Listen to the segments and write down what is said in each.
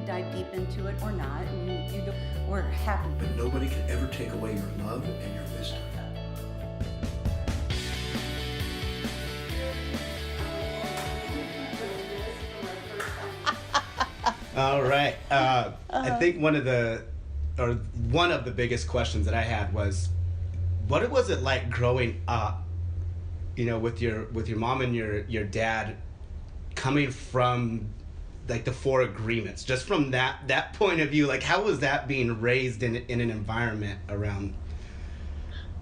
dive deep into it or not. We're happy. But nobody can ever take away your love and your wisdom. All right. I think one of the biggest questions that I had was, what was it like growing up, with your mom and your dad, coming from like the four agreements, just from that point of view, like how was that being raised in an environment around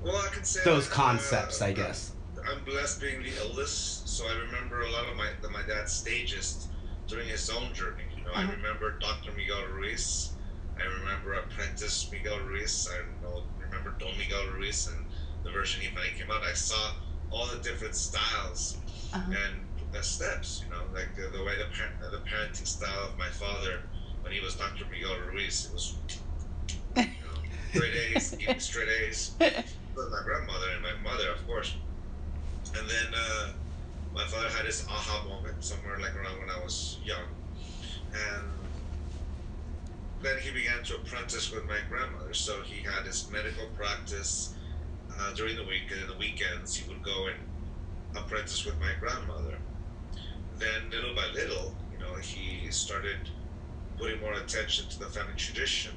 I can say those concepts, I guess. I'm blessed being the eldest, so I remember a lot of my dad's stages during his own journey. I remember Dr. Miguel Ruiz. I remember Apprentice Miguel Ruiz. I remember Don Miguel Ruiz and the version he finally came out. I saw all the different styles and the steps, like the way the parenting style of my father when he was Dr. Miguel Ruiz. It was, straight A's, eating straight A's. With my grandmother and my mother, of course. And then my father had his aha moment somewhere like around when I was young. And then he began to apprentice with my grandmother. So he had his medical practice during the week, and in the weekends he would go and apprentice with my grandmother. Then little by little, he started putting more attention to the family tradition.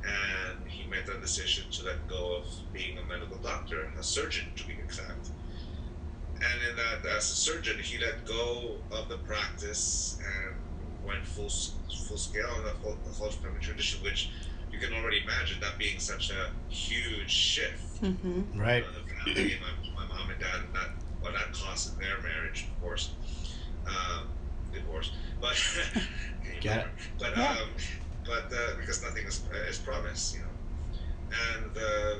And he made the decision to let go of being a medical doctor, a surgeon to be exact. And in that, as a surgeon, he let go of the practice and went full scale on the whole family tradition, which you can already imagine that being such a huge shift. Mm-hmm. Right. The family, my mom and dad, and that cost their marriage, of course, divorce. But because nothing is promised, And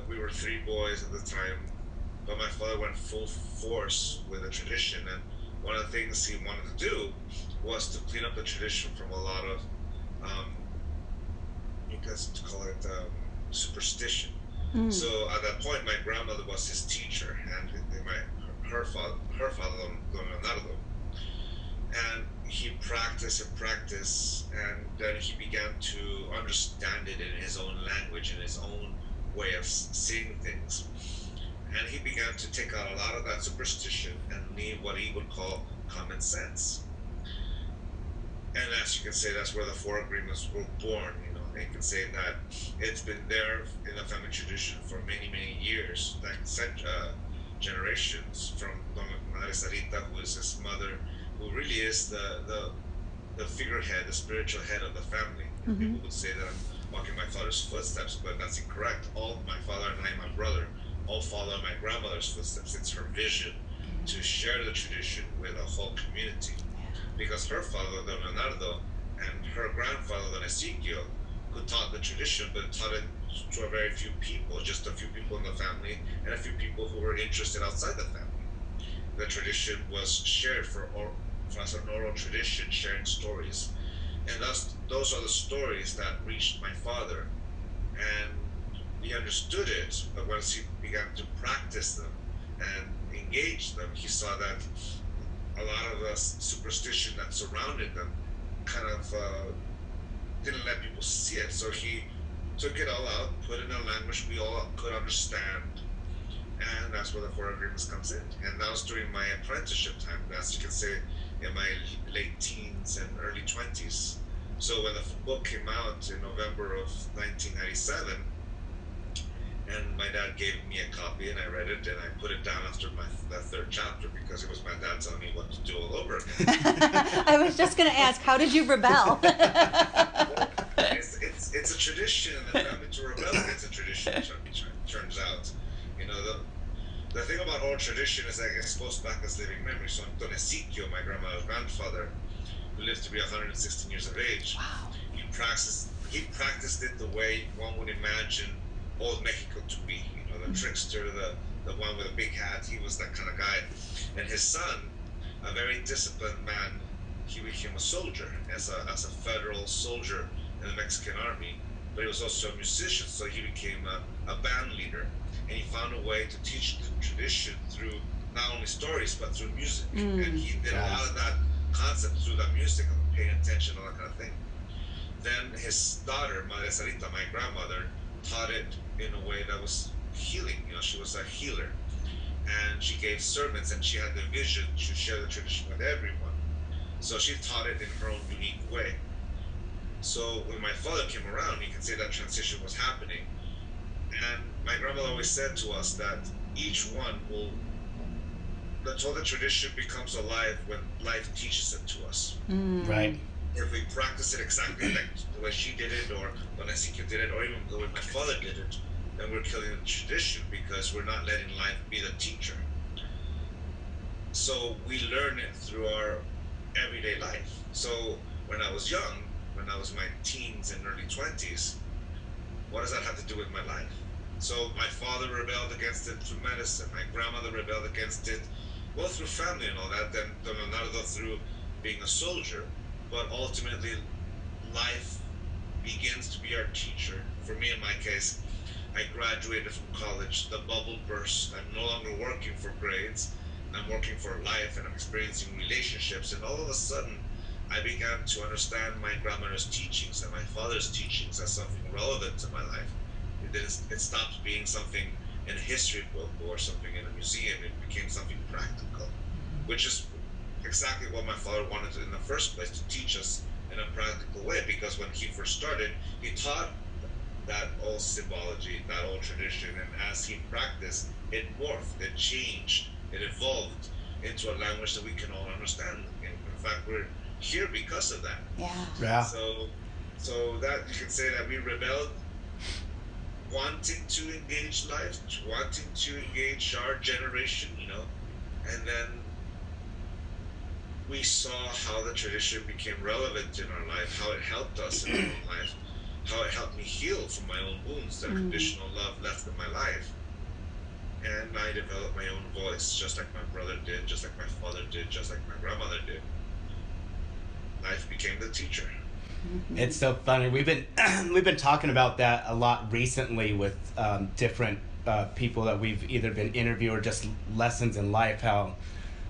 we were three boys at the time, but my father went full force with the tradition, and one of the things he wanted to do was to clean up the tradition from a lot of, you guys call it superstition. So at that point, my grandmother was his teacher, and her father, Don Leonardo. And he practiced, and then he began to understand it in his own language, in his own way of seeing things. And he began to take out a lot of that superstition and leave what he would call common sense. And as you can say, that's where the four agreements were born. They can say that it's been there in the family tradition for many, many years, like generations, from Madre Sarita, who is his mother, who really is the figurehead, the spiritual head of the family. People would say that I'm walking my father's footsteps, but that's incorrect. All my father and I, my brother, all follow my grandmother's footsteps. It's her vision to share the tradition with a whole community. Because her father, Don Leonardo, and her grandfather, Don Ezequiel, who taught the tradition, but taught it to a very few people, just a few people in the family, and a few people who were interested outside the family. The tradition was shared as an oral tradition, sharing stories. And those are the stories that reached my father. And he understood it, but once he began to practice them and engage them, he saw that a lot of the superstition that surrounded them kind of didn't let people see it. So he took it all out, put it in a language we all could understand, and that's where the four agreements comes in. And that was during my apprenticeship time, as you can say, in my late teens and early 20s. So when the book came out in November of 1997, and my dad gave me a copy, and I read it, and I put it down after that third chapter, because it was my dad telling me what to do all over again. I was just going to ask, how did you rebel? It's a tradition, and I mean, to rebel against a tradition, turns out. The thing about oral tradition is that it goes back as living memory. So Don Ezequiel, my grandmother's grandfather, who lived to be 116 years of age, wow. he practiced it the way one would imagine old Mexico to be. The trickster, the one with a big hat. He was that kind of guy. And his son, a very disciplined man, he became a soldier, as a federal soldier in the Mexican army. But he was also a musician, so he became a band leader. And he found a way to teach the tradition through not only stories, but through music. And he did a lot of that concept through that music, and paying attention, all that kind of thing. then his daughter, Madre Sarita, my grandmother, taught it in a way that was healing. She was a healer, and she gave sermons, and she had the vision to share the tradition with everyone. So she taught it in her own unique way. So when my father came around, you can say that transition was happening. And my grandmother always said to us that each one will, until the tradition becomes alive when life teaches it to us. Right. If we practice it exactly like the way she did it, or when Ezekiel did it, or even the way my father did it, then we're killing the tradition because we're not letting life be the teacher. So we learn it through our everyday life. So when I was young, when I was my teens and early 20s, what does that have to do with my life? So my father rebelled against it through medicine. My grandmother rebelled against it, well, through family and all that, then not through being a soldier, but ultimately life begins to be our teacher. For me, in my case, I graduated from college, the bubble burst, I'm no longer working for grades, I'm working for life, and I'm experiencing relationships, and all of a sudden, I began to understand my grandmother's teachings and my father's teachings as something relevant to my life. It stopped being something in a history book or something in a museum. It became something practical, which is exactly what my father wanted to, in the first place, to teach us in a practical way, because when he first started, he taught that old symbology, that old tradition, and as he practiced, it morphed, it changed, it evolved into a language that we can all understand. In fact, we're here because of that. Yeah. So that you can say that we rebelled, wanting to engage life, wanting to engage our generation, and then we saw how the tradition became relevant in our life, how it helped us in our own life, how it helped me heal from my own wounds that conditional love left in my life. And I developed my own voice, just like my brother did, just like my father did, just like my grandmother did. Life became the teacher. It's so funny. We've been talking about that a lot recently with different people that we've either been interviewed or just lessons in life. How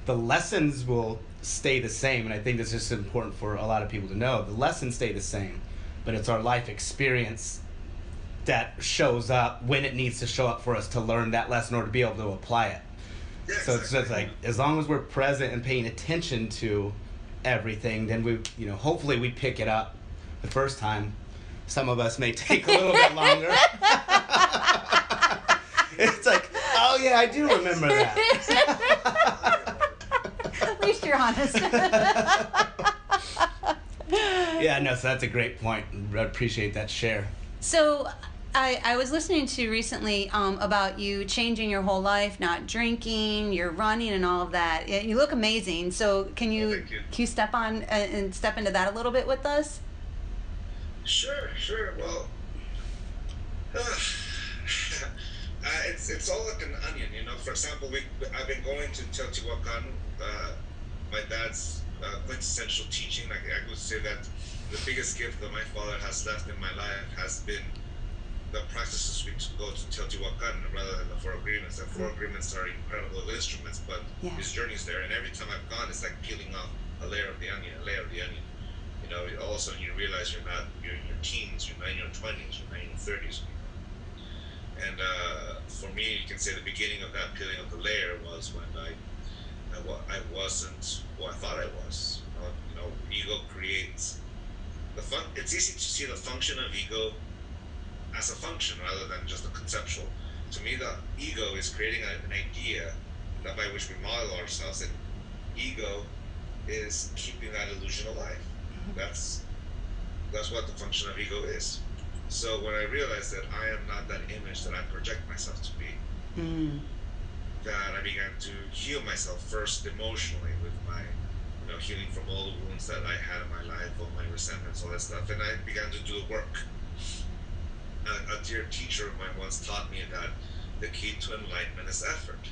the lessons will stay the same, and I think this is important for a lot of people to know. The lessons stay the same, but it's our life experience that shows up when it needs to show up for us to learn that lesson or to be able to apply it. Yeah, so it's just like, as long as we're present and paying attention to everything, then we, hopefully we pick it up the first time. Some of us may take a little bit longer. It's like, oh yeah, I do remember that. At least you're honest. Yeah, no, so that's a great point. I appreciate that share. So I was listening to recently about you changing your whole life, not drinking, you're running and all of that. You look amazing. So can you step on and step into that a little bit with us? Sure. Well, it's all like an onion, For example, I've been going to Teotihuacan. My dad's quintessential teaching. Like, I would say that the biggest gift that my father has left in my life has been the practices we go to Teotihuacan rather than the Four Agreements. The Four Agreements are incredible instruments, but his journey's there, and every time I've gone, it's like peeling off a layer of the onion. All of a sudden you realize you're in your teens, you're not in your 20s, you're not in your 30s. And for me, you can say the beginning of that peeling of the layer was when I wasn't who I thought I was. Ego creates it's easy to see the function of ego as a function rather than just a conceptual. To me, the ego is creating an idea that by which we model ourselves, and ego is keeping that illusion alive. That's what the function of ego is. So when I realized that I am not that image that I project myself to be, that I began to heal myself first emotionally with my, healing from all the wounds that I had in my life, all my resentments, all that stuff, and I began to do the work. A dear teacher of mine once taught me that the key to enlightenment is effort.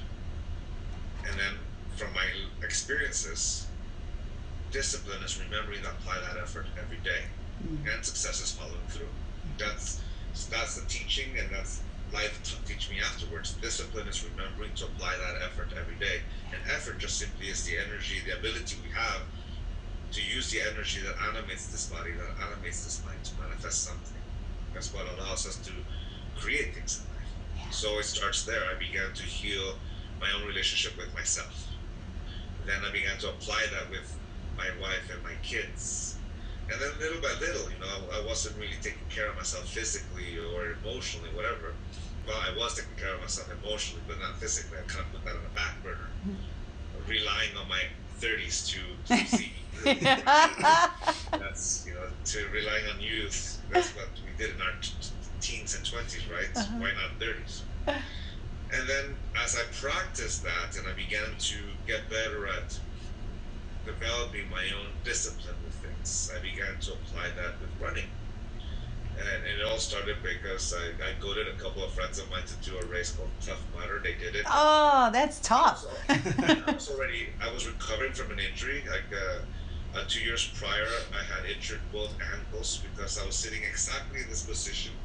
And then from my experiences, discipline is remembering to apply that effort every day, and success is following through. That's the teaching, and that's life teach me afterwards. Discipline is remembering to apply that effort every day, and effort just simply is the energy, the ability we have to use the energy that animates this body, that animates this mind to manifest something. That's what allows us to create things in life. Yeah. So it starts there. I began to heal my own relationship with myself. Then I began to apply that with my wife and my kids. And then little by little, I wasn't really taking care of myself physically or emotionally, whatever. Well, I was taking care of myself emotionally, but not physically. I kind of put that on the back burner, relying on my 30s to see. That's, to relying on youth. That's what we did in our teens and 20s, right? Why not 30s? And then as I practiced that and I began to get better at developing my own discipline with things, I began to apply that with running. And it all started because I goaded a couple of friends of mine to do a race called Tough Mudder. They did it. Oh, that's tough. I was recovering from an injury. Like 2 years prior, I had injured both ankles because I was sitting exactly in this position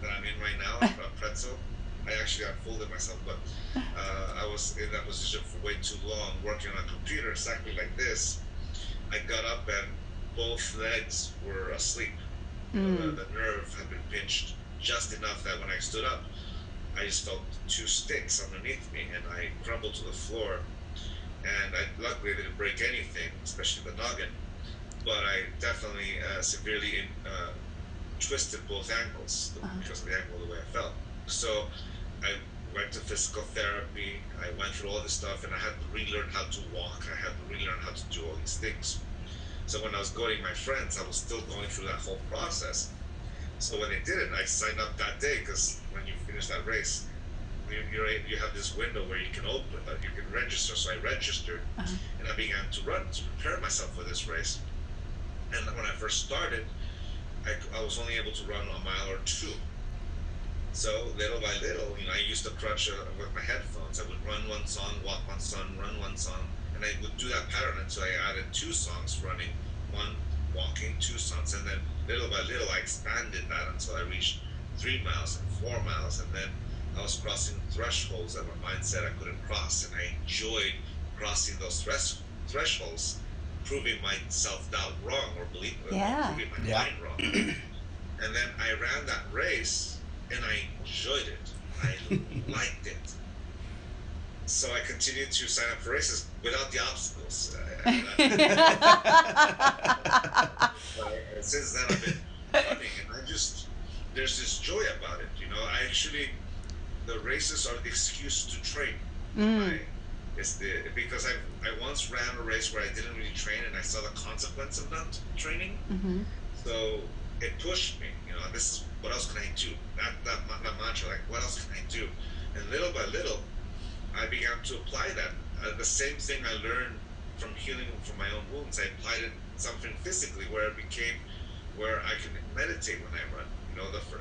that I'm in right now, a pretzel. I actually unfolded myself, but I was in that position for way too long, working on a computer exactly like this. I got up and both legs were asleep. The nerve had been pinched just enough that when I stood up, I just felt two sticks underneath me, and I crumbled to the floor. And luckily I didn't break anything, especially the noggin, but I definitely severely twisted both ankles because of the ankle, the way I felt. So I went to physical therapy. I went through all this stuff, and I had to relearn how to walk. I had to relearn how to do all these things. So when I was going my friends, I was still going through that whole process. So when they did it, I signed up that day because when you finish that race, you have this window where you can you can register. So I registered, and I began to run to prepare myself for this race. And when I first started, I was only able to run a mile or two. So little by little, I used to crunch with my headphones. I would run one song, walk one song, run one song, and I would do that pattern until I added 2 songs running, 1 walking, 2 songs, and then little by little I expanded that until I reached 3 miles and 4 miles, and then I was crossing thresholds that my mind said I couldn't cross, and I enjoyed crossing those thresholds, proving my self-doubt wrong or proving my mind wrong. And then I ran that race, and I enjoyed it. I liked it. So I continued to sign up for races without the obstacles. Since then I've been running, and there's this joy about it. The races are the excuse to train. Because I once ran a race where I didn't really train, and I saw the consequence of not training. So it pushed me. This is, what else can I do? That mantra, like, what else can I do? And little by little, I began to apply that. The same thing I learned from healing from my own wounds, I applied it something physically where I can meditate when I run.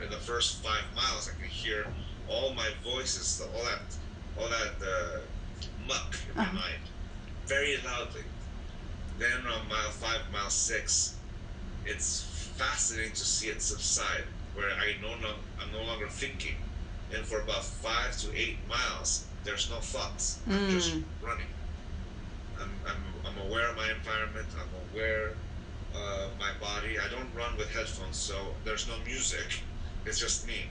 In the first 5 miles, I can hear all my voices, all that muck in my mind, very loudly. Then on mile 5, mile 6, it's fascinating to see it subside, where I'm no longer thinking, and for about 5 to 8 miles, there's no thoughts. I'm just running. I'm aware of my environment. I'm aware of my body. I don't run with headphones, so there's no music. It's just me.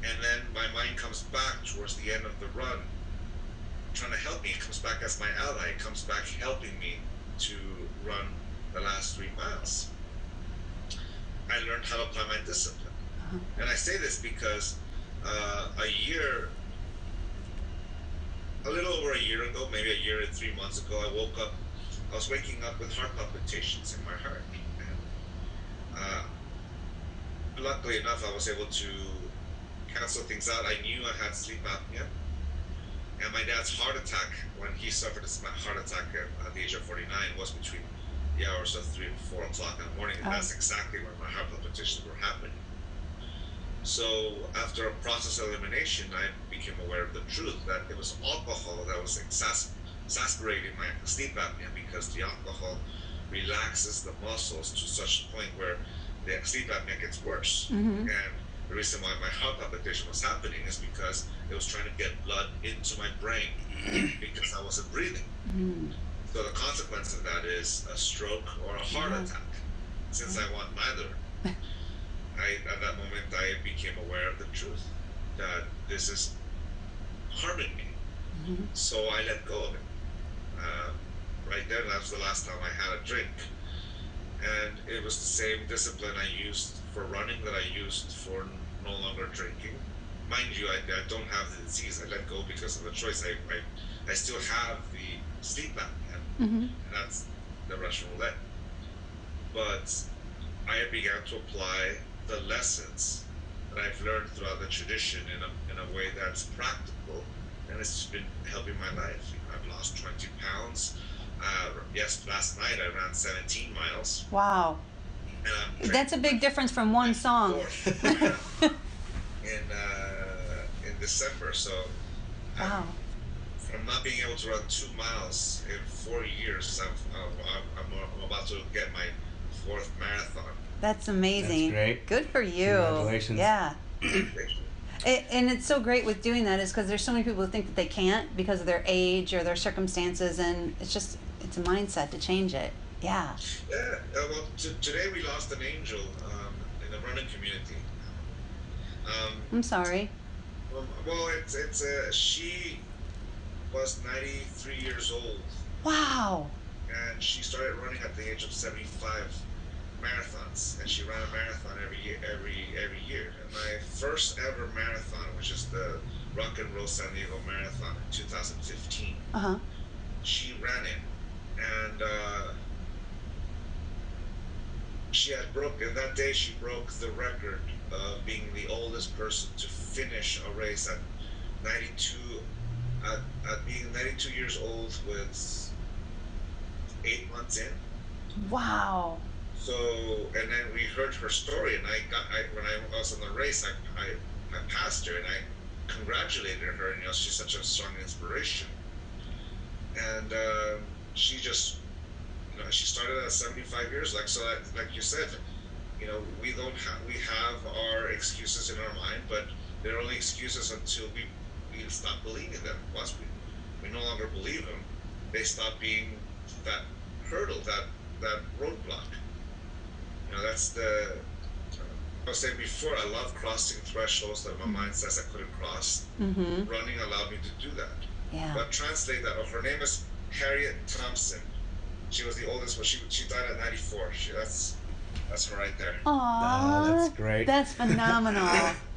And then my mind comes back towards the end of the run, trying to help me. It comes back as my ally. It comes back helping me to run the last 3 miles. I learned how to apply my discipline. And I say this because a little over a year ago, maybe a year and 3 months ago, I was waking up with heart palpitations in my heart. And luckily enough, I was able to cancel things out. I knew I had sleep apnea. And my dad's heart attack, when he suffered a heart attack at the age of 49, was between the hours of 3 and 4 o'clock in the morning, and that's exactly when my heart palpitations were happening. So after a process of elimination, I became aware of the truth that it was alcohol that was exacerbating my sleep apnea, because the alcohol relaxes the muscles to such a point where the sleep apnea gets worse. And the reason why my heart palpitation was happening is because it was trying to get blood into my brain because I wasn't breathing. So the consequence consequence of that is a stroke or a heart attack. Since I want neither, at that moment I became aware of the truth that this is harming me. So I let go of it. Right there, that was the last time I had a drink. And it was the same discipline I used for running that I used for no longer drinking. Mind you, I don't have the disease. I let go because of the choice. I still have the sleep apnea, and that's the Russian roulette. But I began to apply the lessons that I've learned throughout the tradition in a way that's practical, and it's been helping my life. I've lost 20 pounds. Yes, last night I ran 17 miles. Wow. That's a big difference from one song. in December, so wow. From not being able to run 2 miles in 4 years, I'm about to get my 4th marathon. That's amazing. That's great. Good for you. Congratulations. Yeah. And it's so great with doing that is because there's so many people who think that they can't because of their age or their circumstances, and it's a mindset to change it. Yeah. Yeah. Well, today we lost an angel in the running community. I'm sorry. Well, she was 93 years old. Wow. And she started running at the age of 75 marathons, and she ran a marathon every year. And my first ever marathon, which is the Rock and Roll San Diego Marathon in 2015, she ran it, and that day she broke the record of being the oldest person to finish a race at 92, at being 92 years old with 8 months in. Wow. So, and then we heard her story, and when I was in the race, I passed her and I congratulated her. And she's such a strong inspiration. And she just, she started at 75 years. Like you said, we have our excuses in our mind, but they're only excuses until we stop believing them. Once we no longer believe them, they stop being that hurdle, that roadblock. That's I was saying before, I love crossing thresholds that my mind says I couldn't cross. Running allowed me to do that. Yeah. But translate that. Her name is Harriet Thompson. She was the oldest, but she died at 94. That's her right there. Aww. Oh, that's great. That's phenomenal.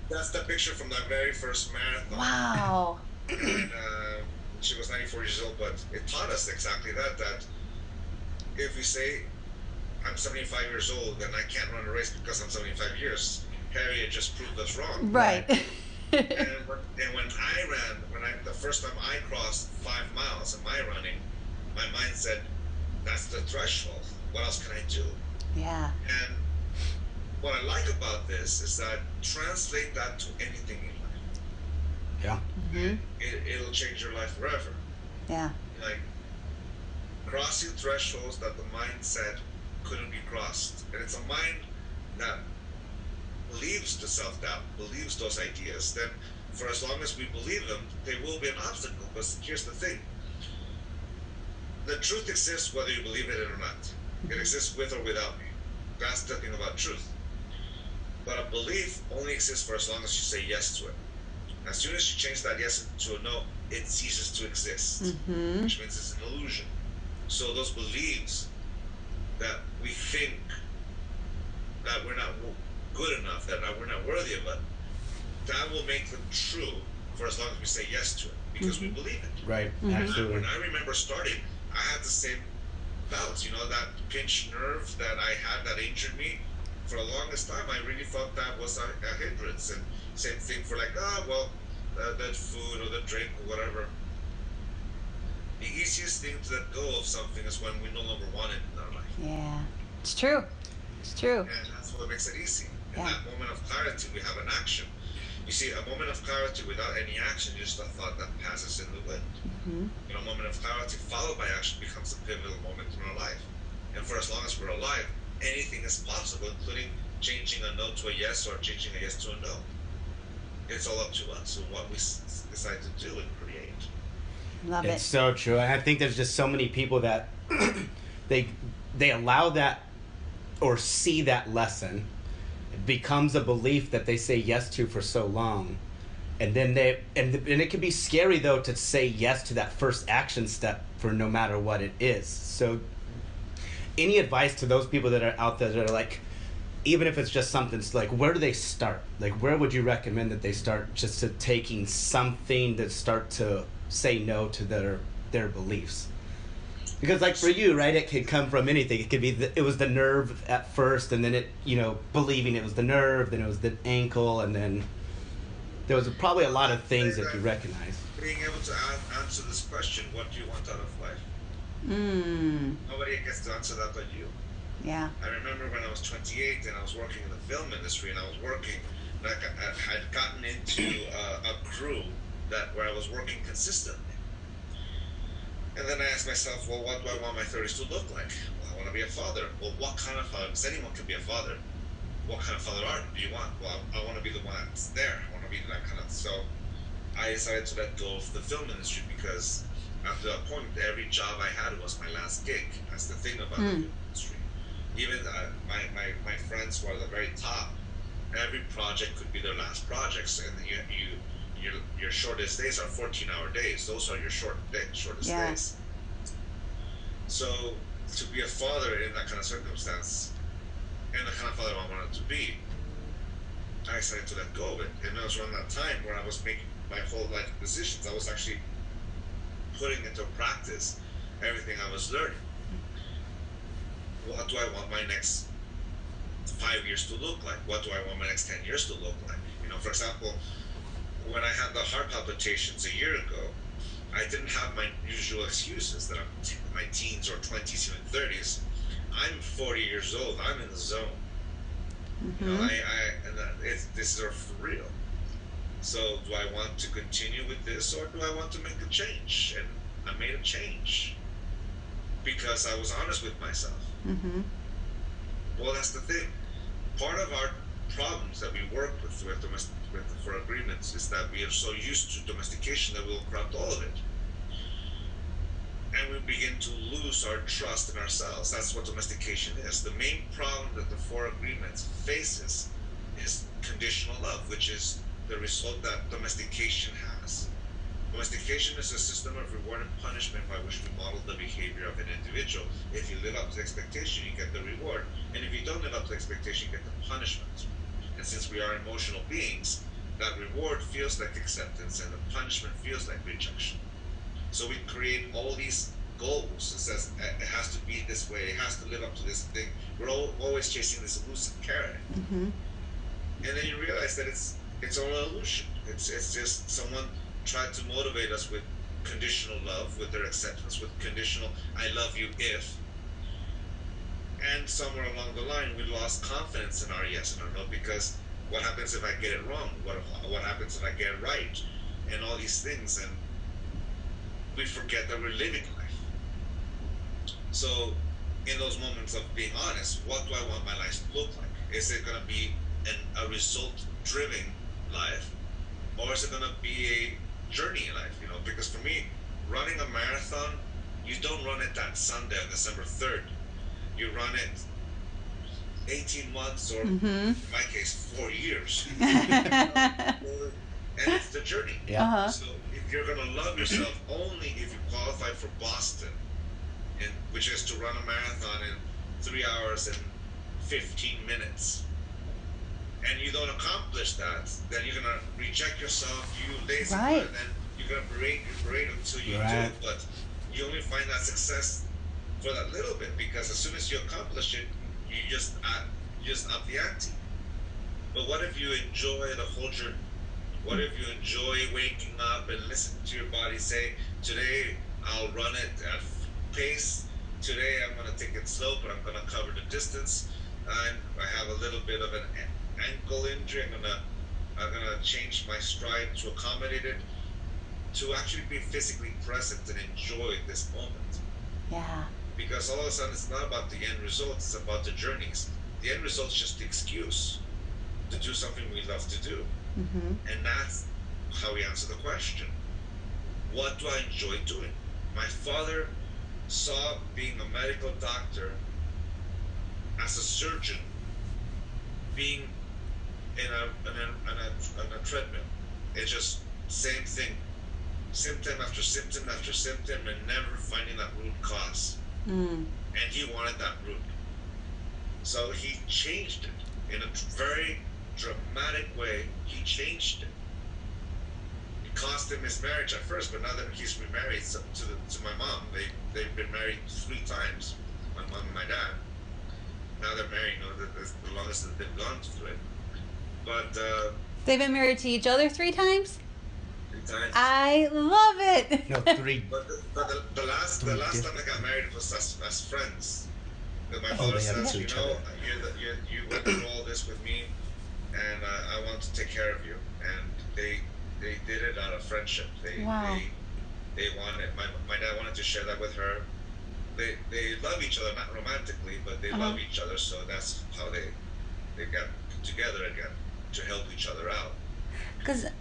That's the picture from that very first marathon. Wow. And she was 94 years old, but it taught us exactly that if we say, I'm 75 years old and I can't run a race because I'm 75 years, Harriet just proved us wrong. Right. and when the first time I crossed 5 miles in my running, my mind said, that's the threshold. What else can I do? Yeah. And what I like about this is that translate that to anything in life. Yeah. It'll change your life forever. Yeah. Like crossing thresholds that the mind said couldn't be crossed. And it's a mind that believes the self-doubt, believes those ideas. Then for as long as we believe them, they will be an obstacle. But here's the thing. The truth exists whether you believe it or not. It exists with or without me. That's the thing about truth. But a belief only exists for as long as you say yes to it. As soon as you change that yes to a no, it ceases to exist, which means it's an illusion. So those beliefs that we think that we're not good enough, that we're not worthy of it, that will make them true for as long as we say yes to it, because we believe it. Right, absolutely. When I remember starting, I had the same doubts, that pinched nerve that I had that injured me. For the longest time, I really thought that was a hindrance. And same thing for that food or the drink or whatever. The easiest thing to let go of something is when we no longer want it in our life. Yeah. It's true. It's true. And that's what makes it easy. In Yeah. that moment of clarity, we have an action. You see, a moment of clarity without any action is just a thought that passes in the wind. A moment of clarity followed by action becomes a pivotal moment in our life. And for as long as we're alive, anything is possible, including changing a no to a yes or changing a yes to a no. It's all up to us and what we decide to do and create. Love It's it. so true. And I think there's just so many people that they allow that or see that lesson. It becomes a belief that they say yes to for so long. And then and it can be scary though to say yes to that first action step for no matter what it is. So any advice to those people that are out there that are like, even if it's just something like, where do they start? Like, where would you recommend that they start just to taking something to start to say no to their beliefs? Because like for you, right, it could come from anything. It could be it was the nerve at first, and then it, believing it was the nerve, then it was the ankle, and then there was probably a lot of things that you recognize. Being able to answer this question, what do you want out of life? Nobody gets to answer that but you. Yeah. I remember when I was 28 and I was working in the film industry, and I was working, like I'd gotten into a crew where I was working consistently. And then I asked myself, well, what do I want my 30s to look like? Well, I want to be a father. Well, what kind of father? Because anyone can be a father. What kind of father do you want? Well, I want to be the one that's there. I want to be that kind of. So I decided to let go of the film industry because after that point, every job I had was my last gig. That's the thing about the film industry. Even my friends who are at the very top, every project could be their last projects, and your shortest days are 14-hour days. Those are your shortest days. So to be a father in that kind of circumstance, and the kind of father I wanted to be, I decided to let go of it. And it was around that time where I was making my whole life decisions. I was actually putting into practice everything I was learning. What do I want my next 5 years to look like? What do I want my next 10 years to look like? For example, when I had the heart palpitations a year ago, I didn't have my usual excuses that I'm in my teens or 20s, even 30s. I'm 40 years old. I'm in the zone. This is for real. So do I want to continue with this, or do I want to make a change? And I made a change because I was honest with myself. Well, that's the thing. Part of our problems that we work with for agreements is that we are so used to domestication that we'll corrupt all of it. And we begin to lose our trust in ourselves. That's what domestication is. The main problem that the four agreements faces is conditional love, which is the result that domestication has. Domestication is a system of reward and punishment by which we model the behavior of an individual. If you live up to expectation, you get the reward. And if you don't live up to expectation, you get the punishment. And since we are emotional beings, that reward feels like acceptance and the punishment feels like rejection. So we create all these goals. It says it has to be this way, it has to live up to this thing. We're always chasing this elusive carrot. And then you realize that it's all an illusion. It's just someone tried to motivate us with conditional love, with their acceptance, with conditional I love you if. And somewhere along the line we lost confidence in our yes and our no, because what happens if I get it wrong? What happens if I get it right? And all these things, and we forget that we're living life. So in those moments of being honest, what do I want my life to look like? Is it going to be a result-driven life, or is it going to be a journey in life? Because for me, running a marathon, you don't run it that Sunday on December 3rd. You run it 18 months, or in my case, 4 years. And it's the journey. So if you're going to love yourself only if you qualify for Boston, which is to run a marathon in 3 hours and 15 minutes, and you don't accomplish that, then you're going to reject yourself, you lazy, and then you're going to berate your brain until you do. But you only find that success for that little bit, because as soon as you accomplish it, you just up the ante. But what if you enjoy the whole journey? What if you enjoy waking up and listening to your body say, today I'll run it at pace, today I'm going to take it slow, but I'm going to cover the distance. I have a little bit of an ankle injury, I'm gonna change my stride to accommodate it, to actually be physically present and enjoy this moment. Because all of a sudden it's not about the end result, it's about the journeys. The end result is just the excuse to do something we love to do. And that's how we answer the question. What do I enjoy doing? My father saw being a medical doctor as a surgeon being in a treadmill. It's just same thing, symptom after symptom after symptom, and never finding that root cause. And he wanted that root. So he changed it in a very dramatic way. He changed it. It cost him his marriage at first, but now that he's remarried to my mom, they've been married 3 times, my mom and my dad. Now they're married, the longest that they've gone through it. But they've been married to each other 3 times? 3 times. I love it. No, 3. But the last time I got married was as friends. My father says, you went through all this with me, and I want to take care of you. And they did it out of friendship. They wanted, my dad wanted to share that with her. They love each other, not romantically, but they love each other, so that's how they got together again, to help each other out. But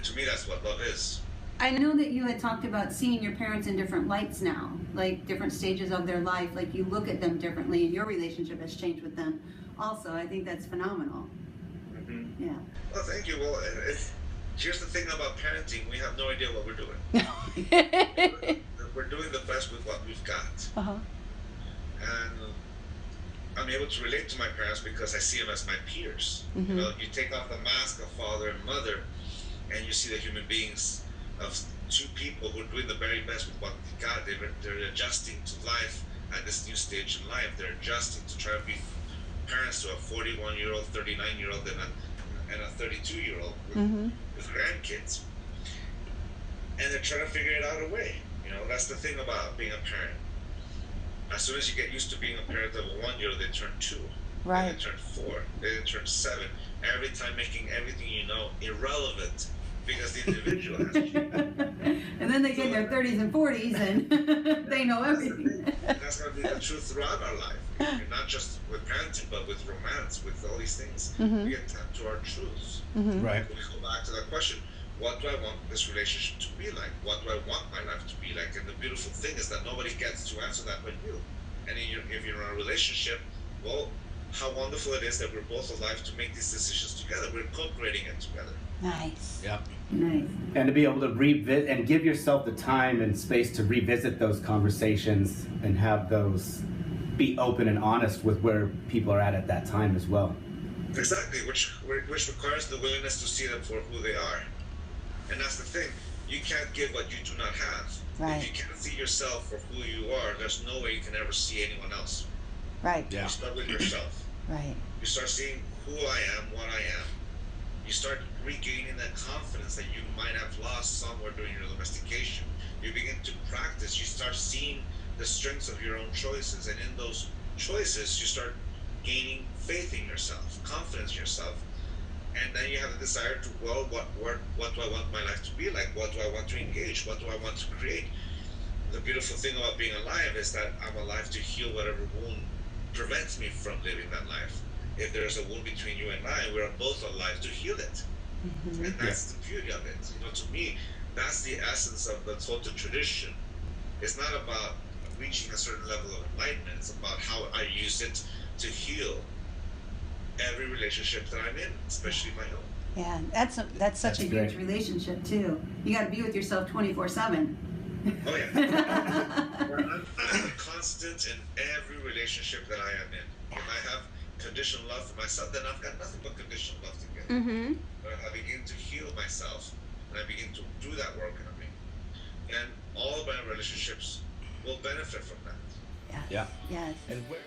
to me, that's what love is. I know that you had talked about seeing your parents in different lights now, like different stages of their life, like you look at them differently, and your relationship has changed with them also. I think that's phenomenal. Mm-hmm. Yeah. Well, thank you. Well, here's the thing about parenting. We have no idea what we're doing. We're doing the best with what we've got. And I'm able to relate to my parents because I see them as my peers. You know, you take off the mask of father and mother, and you see the human beings of 2 people who are doing the very best with what they got. They're adjusting to life at this new stage in life. They're adjusting to try to be parents to a 41-year-old, 39-year-old, and a 32-year-old with grandkids. And they're trying to figure it out a way. You know, that's the thing about being a parent. As soon as you get used to being a parent of a 1-year-old, they turn 2. Right. They turn 4. They turn 7. Every time making everything you know irrelevant because the individual has changed. And then they get in their 30s and 40s and they know everything. That's going to be the truth throughout our life. Not just with parenting, but with romance, with all these things. We get tapped to our truths. Right. We go back to that question. What do I want this relationship to be like? What do I want my life to be like? And the beautiful thing is that nobody gets to answer that but you. And if you're in a relationship, well, how wonderful it is that we're both alive to make these decisions together. We're co-creating it together. Nice. Yep. Nice. And to be able to revisit and give yourself the time and space to revisit those conversations and have those be open and honest with where people are at that time as well. Exactly, which requires the willingness to see them for who they are. And that's the thing. You can't give what you do not have. Right. If you can't see yourself for who you are, there's no way you can ever see anyone else. Right. Yeah. You start with yourself. Right. You start seeing who I am, what I am. You start regaining that confidence that you might have lost somewhere during your domestication. You begin to practice. You start seeing the strengths of your own choices. And in those choices, you start gaining faith in yourself, confidence in yourself. And then you have the desire to, well, what do I want my life to be like? What do I want to engage? What do I want to create? The beautiful thing about being alive is that I'm alive to heal whatever wound prevents me from living that life. If there's a wound between you and I, we're both alive to heal it. And that's the beauty of it. You know, to me, that's the essence of the total tradition. It's not about reaching a certain level of enlightenment. It's about how I use it to heal every relationship that I'm in, especially my own. Yeah, that's such a huge relationship too. You got to be with yourself 24/7. Oh yeah. I'm constant in every relationship that I am in. If I have conditional love for myself, then I've got nothing but conditional love to give. But if I begin to heal myself, and I begin to do that work in me, and all of my relationships will benefit from that. Yeah. Yeah. Yes. And where